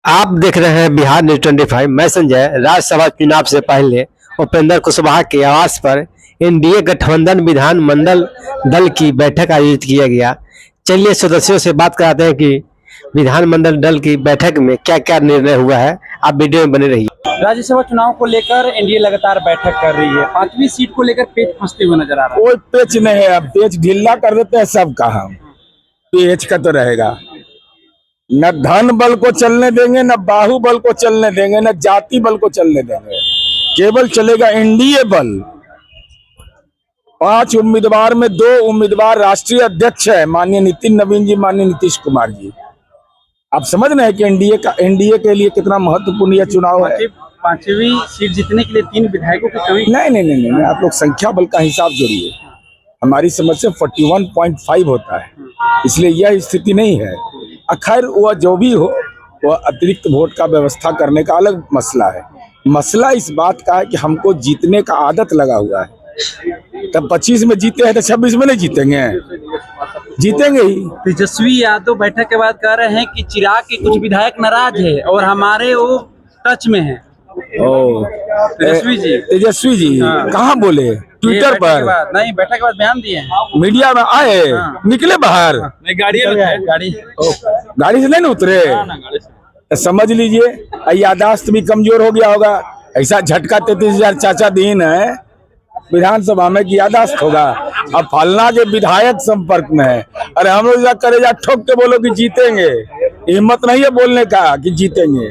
आप देख रहे हैं बिहार न्यूज 25। मैं संजय। राज्यसभा चुनाव से पहले उपेंद्र कुशवाहा के आवास पर एनडीए गठबंधन विधानमंडल दल की बैठक आयोजित किया गया। चलिए सदस्यों से बात कराते हैं कि विधानमंडल दल की बैठक में क्या क्या निर्णय हुआ है। आप वीडियो में बने रहिए। राज्यसभा चुनाव को लेकर एनडीए लगातार बैठक कर रही है। 5वीं सीट को लेकर पेच फंसते हुए नजर आ रहा है। कोई पेच नहीं है, अब पेच ढीला कर देते हैं सब। कहा पेच का तो रहेगा, न धन बल को चलने देंगे, न बाहुबल को चलने देंगे, न जाति बल को चलने देंगे। केवल चलेगा एनडीए बल। 5 उम्मीदवार में 2 उम्मीदवार राष्ट्रीय अध्यक्ष है, माननीय नितिन नवीन जी, माननीय नीतीश कुमार जी। आप समझ रहे हैं कि एनडीए के लिए कितना महत्वपूर्ण यह चुनाव है। 5वीं सीट जीतने के लिए 3 विधायकों की कमी। नहीं, आप लोग संख्या बल का हिसाब जोड़िए। हमारी समझ से 41.5 होता है, इसलिए यह स्थिति नहीं है। खैर वह जो भी हो, वह अतिरिक्त वोट का व्यवस्था करने का अलग मसला है। मसला इस बात का है कि हमको जीतने का आदत लगा हुआ है। तब 25 में जीते हैं तो 26 में नहीं जीतेंगे, जीतेंगे ही। तेजस्वी यादव बैठक के बाद कह रहे हैं कि चिराग के कुछ विधायक नाराज है और हमारे वो टच में है। तेजस्वी जी कहाँ बोले? ट्विटर पर नहीं, बैठक के बाद बयान दिए हैं। मीडिया में आए, निकले बाहर, गाड़ी गाड़ी से नहीं उतरे। समझ लीजिए यादाश्त भी कमजोर हो गया होगा। ऐसा झटका 33,000 चाचा दीन है विधानसभा में कि यादाश्त होगा। अब फलना के विधायक संपर्क में है। अरे हम लोग करेजा ठोक के बोलो कि जीतेंगे, हिम्मत नहीं है बोलने का कि जीतेंगे।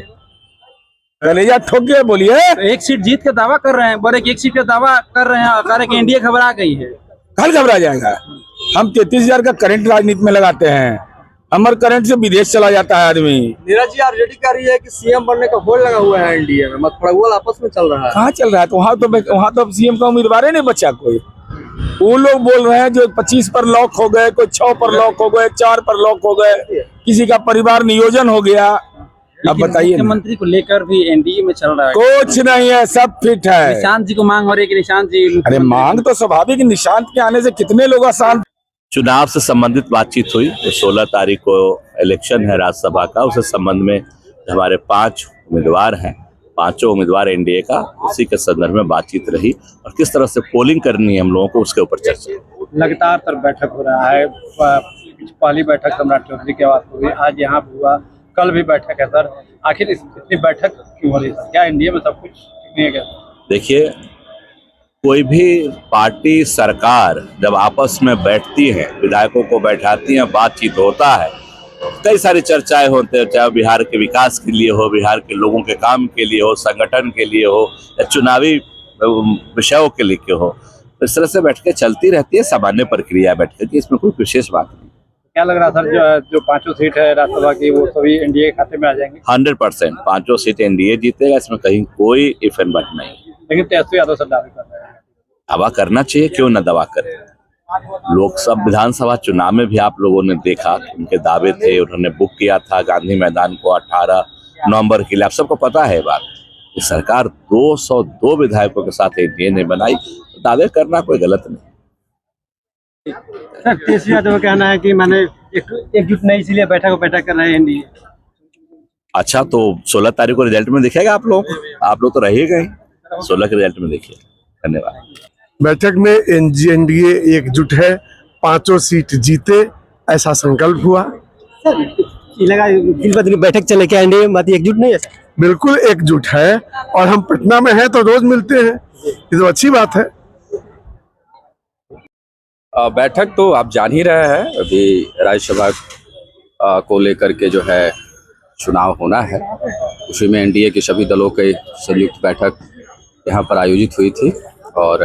कलेजा ठोक के बोलिए। एक सीट जीत का दावा कर रहे हैं, बड़े एक सीट का दावा कर रहे हैं, कह रहे कि एनडीए घबरा गई है। कल घबरा जाएगा? हम 33,000 का करंट राजनीति में लगाते हैं। हमारे करंट से विदेश चला जाता है आदमी। नीरज जी आरजेडी कह रही है कि सीएम बनने का होड़ लगा हुआ है एनडीए में, मतलब आपस में चल रहा है। कहाँ चल रहा है? तो वहाँ तो सीएम का उम्मीदवार ही नहीं बचा कोई। वो लोग बोल रहे हैं जो 25 पर लॉक हो गए, कोई 6 पर लॉक हो गए, 4 पर लॉक हो गए, किसी का परिवार नियोजन हो गया। अब बताइए, मुख्यमंत्री को लेकर भी एनडीए में चल रहा है। कुछ नहीं है, सब फिट है। निशांत जी को मांग हो रही है कि निशांत जी। अरे मांग तो स्वाभाविक, निशांत के आने से कितने लोग आसान। चुनाव से संबंधित बातचीत हुई तो 16 तारीख को इलेक्शन है राज्यसभा का। उस संबंध में हमारे 5 उम्मीदवार हैं, 5 उम्मीदवार एनडीए का, उसी के संदर्भ में बातचीत रही और किस तरह से पोलिंग करनी है हम लोगों को, उसके ऊपर चर्चा। लगातार बैठक हो रहा है। पहली बैठक सम्राट चौधरी के आवास हुई, आज यहाँ हुआ, कल भी बैठक है। सर आखिर इतनी बैठक क्यों हो रही है? क्या इंडिया में सब कुछ ठीक नहीं है क्या? देखिए, कोई भी पार्टी सरकार जब आपस में बैठती है, विधायकों को बैठाती है, बातचीत होता है, कई सारी चर्चाएं होते हैं, चाहे बिहार के विकास के लिए हो, बिहार के लोगों के काम के लिए हो, संगठन के लिए हो, या चुनावी विषयों के लिए हो। इस तरह से बैठकें चलती रहती है, सामान्य प्रक्रिया बैठक की, इसमें कोई विशेष बात नहीं। क्या लग रहा सर, जो 5 सीट है राज्यसभा की, वो सभी एनडीए के खाते में आ जाएंगे? 100% 5 सीट एनडीए जीतेगा, इसमें कहीं कोई इफ एंड बट नहीं। लेकिन तेजस्वी यादव सर दावे कर रहे हैं। दावा करना चाहिए, क्यों न दावा करें। लोकसभा विधानसभा चुनाव में भी आप लोगों ने देखा, उनके दावे थे। उन्होंने बुक किया था गांधी मैदान को 18 नवंबर के लिए। आप सबको पता है बात कि सरकार 202 विधायकों के साथ एनडीए ने बनाई, तो दावे करना कोई गलत नहीं। सर तेजस्वी यादव का कहना है कि मैंने एकजुट नहीं, इसीलिए बैठक कर रहे हैं एनडीए। अच्छा, तो 16 तारीख को रिजल्ट में दिखेगा आप लोग तो रहेगा ही। 16 के रिजल्ट में देखिए। धन्यवाद। बैठक में एनडीए एकजुट है, 5 सीट जीते, ऐसा संकल्प हुआ। सर लगा दिन ब दिन बैठक चले, क्या एनडीए में एकजुट नहीं है? बिल्कुल एकजुट है, और हम पटना में हैं तो रोज मिलते हैं, ये तो अच्छी बात है। बैठक तो आप जान ही रहे हैं, अभी राज्यसभा को लेकर के जो है चुनाव होना है, उसी में एनडीए के सभी दलों के संयुक्त बैठक यहाँ पर आयोजित हुई थी और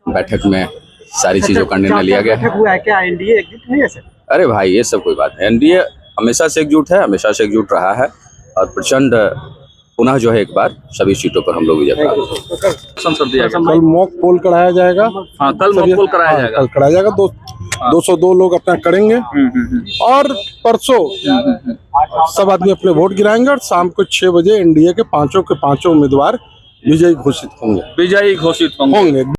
बैठक में सारी चीजों का निर्णय लिया गया है। हुआ है क्या एनडीए एकजुट नहीं है सर? अरे भाई, ये सब कोई बात है। एनडीए हमेशा से एकजुट है, हमेशा से एकजुट रहा है और प्रचंड पुनः जो है एक बार सभी सीटों पर हम लोग विजय प्राप्त। कल मॉक पोल कराया जाएगा। हाँ, कल मॉक पोल कराया जाएगा। कल कराया जाएगा। 202 लोग अपना करेंगे और परसों सब आदमी अपने वोट गिराएंगे और शाम को 6 बजे एनडीए के 5 उम्मीदवार विजयी घोषित होंगे।